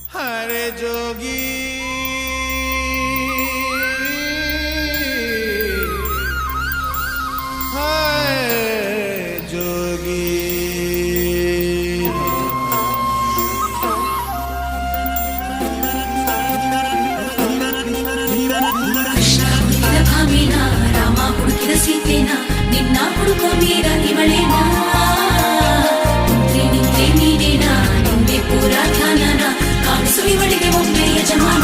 हरे जोगी ಸೀತೆನಾ ನಿನ್ನ ಹುಡುಕೋ ಮೀರ ಇವಳೇನಾ ಮುಂದೆ ನಿಂತೆ ನೀನೇನಾ ನಿಂದೆ ಪೂರ ಧ್ಯಾನನ ಕಾಣಿಸು ಇವಳಿಗೆ ಒಮ್ಮೆ ಯಜಮಾನ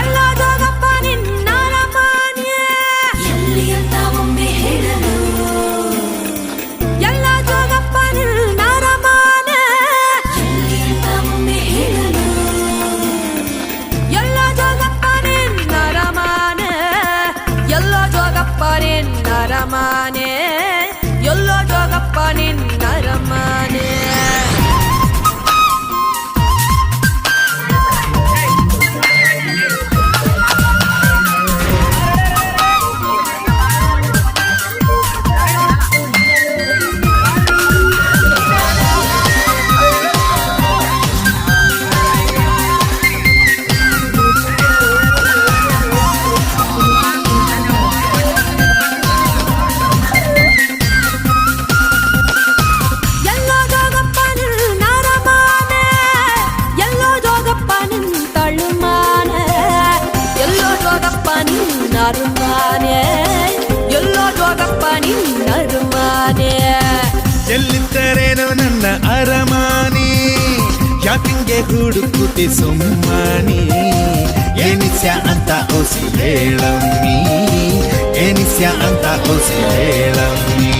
ಎಲ್ಲ ಜೋಗಪ್ಪ ನಿನ್ನ ರಮಾನ್ಯ ಎಲ್ಲಿ ಅಂತ ಒಮ್ಮೆ ಹೇಳಲು ಎಲ್ಲ ಜೋಗಪ್ಪ ನಿನ್ನ ರಮಾನ್ಯ ಎಲ್ಲಿ ಅಂತ ಒಮ್ಮೆ ಹೇಳಲು ಎಲ್ಲ ಜೋಗಪ್ಪ ನಿನ್ನ ರಮಾನ್ಯ ಎಲ್ಲೋ ಜೋಗಪ್ಪ ನಿನ್ನ ರಮಾನೆ ಎಲ್ಲೋ ಜೋಗಪ್ಪ ನಿನ್ನ ರಮಾನೆ ಎಲ್ಲೋ ಜೋಗಪ್ಪ ನಿನ್ನ ಅರಮಾನೆ ಎಲ್ಲಿದ್ದರೇನೋ ನನ್ನ ಅರಮಾನಿ ಯಾಕಿಂಗೆ ಹುಡುಕುತಿ ಸುಮ್ಮನಿ ಏನಿಸ್ಯ ಅಂತ ಓಸಿ ಹೇಳಮ್ಮಿ ಏನಿಸ್ಯ ಅಂತ ಓಸಿ ಹೇಳಮ್ಮಿ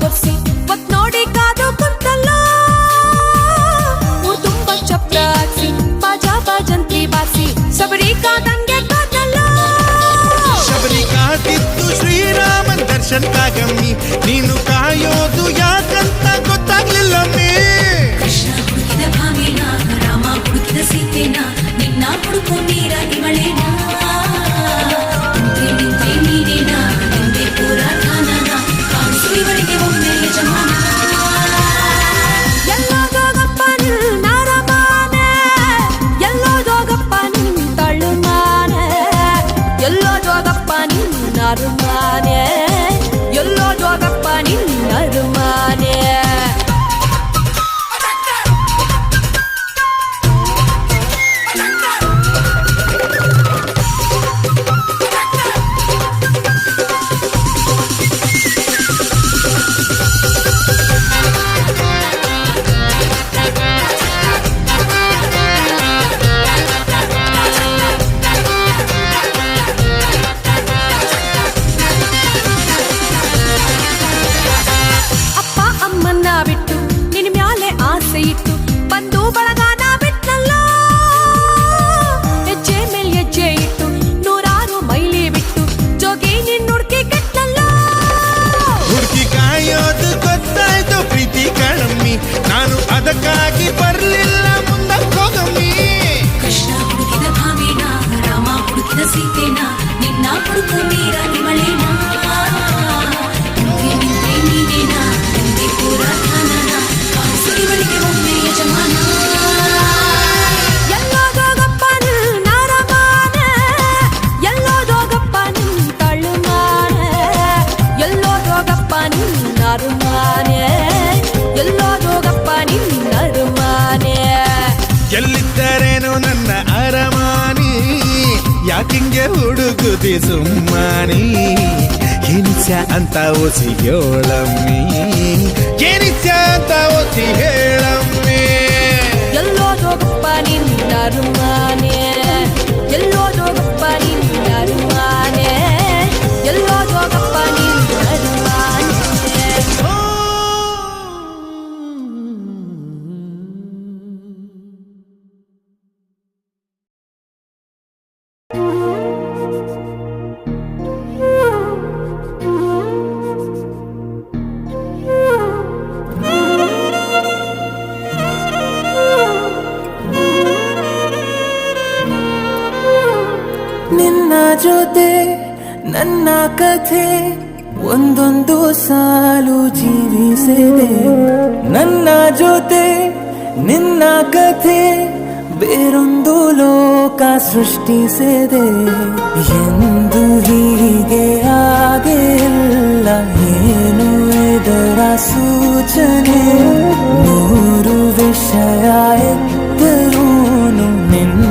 ಬರ್ಸಿ ಮತ್ ನೋಡಿ ಕಾದು ಕುಂತಲ್ಲ ಊರ್ ತುಂಬ ಚಪ್ರ ಹಾಕ್ಸಿ ಬಾಜಾ ಬಾಜಂತಿ ಬಾರಿಸಿ ಶಬರಿ ಕಾದಂಗೆ ಕಾದಲ್ಲ ಶಬರಿ ಕಾದಿದ್ದು ಶ್ರೀರಾಮನ್ ದರ್ಶನ್ ಕಾಗಮ್ಮಿ ನೀನು ಕಾಯೋದು ಯಾಕಂತ ಗೊತ್ತಾಗ್ಲಿಲ್ಲಮ್ಮಿ ಕೃಷ್ಣ ಹುಡುಕಿದ ಭಾಮಿನ ರಾಮ ಹುಡುಕಿದ ಸೀತೆನ ನಿನ್ನ ಹುಡುಕೋ ಮೀರ ಇವಳೇನಾ ನಿಂತೆ ನೀನೇನಾ ನಿಂದೆ ಪೂರ ಧ್ಯಾನನ ಕಾಣಿಸು ಇವಳಿಗೆ ಒಮ್ಮೆ ಯಜಮಾನ ಎಲ್ಲೋ ಜೋಗಪ್ಪ ನಿನ್ನ ರಮಾನೆ ಎಲ್ಲೋ ಜೋಗಪ್ಪ ನಿನ್ನ ತಳ್ಳುಮಾನೆ ಎಲ್ಲೋ ಜೋಗಪ್ಪ ನಿನ್ನ ಅರಮಾನೆ ಎಲ್ಲೋ ಜೋಗಪ್ಪ ನಿನ್ನ ಅರಮಾನೆ ಬಿಟ್ಟು ನಿನ್ ಮ್ಯಾಲೆ ಆಸೆ ಇಟ್ಟು ಬಂದು ಬಳಗಾನ ಬಿಟ್ನಲ್ಲ ಹೆಜ್ಜೆ ಮೇಲ್ ಹೆಜ್ಜೆ ಇಟ್ಟು ನೂರಾರು ಮೈಲಿ ಬಿಟ್ಟು ಜೋಗಿ ನಿನ್ ಹುಡ್ಕಿ ಕಟ್ನಲ್ಲ ಹುಡುಕಿ ಕಾಯೋದು ಗೊತ್ತಾಯ್ತು ಪ್ರೀತಿ ಕಣಮ್ಮಿ ನಾನು ಅದಕ್ಕಾಗಿ ಬರ್ಲಿಲ್ಲ ಮುಂದಕ್ಕೆ ಹೋಗಮ್ಮಿ ಕೃಷ್ಣ ಹುಡುಕಿದ ಭಾಮಿನ ರಾಮ ಹುಡುಕಿದ ಸೀತೆನ ನಿನ್ನ ಹುಡುಕೋ ಮೀರ ಇವಳೇನಾ ನೀನೇನಾ ನಿಂದೆ ಪೂರ ಧ್ಯಾನನ ಕಾಣಿಸು ಇವಳಿಗೆ ಒಮ್ಮೆ ಯಜಮಾನ ಎಲ್ಲೋ ಜೋಗಪ್ಪ ನಿನ್ನ ರಮಾನೆ ಎಲ್ಲೋ ಜೋಗಪ್ಪ ನಿನ್ನ ತಳ್ಳುಮಾನೆ ಎಲ್ಲೋ ಜೋಗಪ್ಪ ನಿನ್ನ ಅರಮಾನೆ ಎಲ್ಲೋ ಜೋಗಪ್ಪ ನಿನ್ನ ಅರಮಾನೆ ಎಲ್ಲಿದ್ದರೇನು ನನ್ನ ಅರಮಾನಿ ಯಾಕಿಂಗೆ ಹುಡುಗುದಿ ಸುಮ್ಮನಿ ಏನಿಸ್ಯ ಅಂತ ಓಸಿ ಹೇಳಮ್ಮಿ ಏನಿಸ್ಯ ಅಂತ ಓಸಿ ಹೇಳಮ್ಮಿ ಜೊತೆ ನನ್ನ ಕಥೆ ಒಂದೊಂದು ಸಾಲು ಜೀವಿಸಿದೆ. ನನ್ನ ಜೊತೆ ನಿನ್ನ ಕಥೆ ಬೇರೊಂದು ಲೋಕ ಸೃಷ್ಟಿಸಿದೆ. ಎಂದು ಹೀಗೆ ಆಗಿಲ್ಲ, ಏನು ಇದರ ಸೂಚನೆ? ನೂರು ವಿಷಯ ಎತ್ತರೂನು ನಿನ್ನ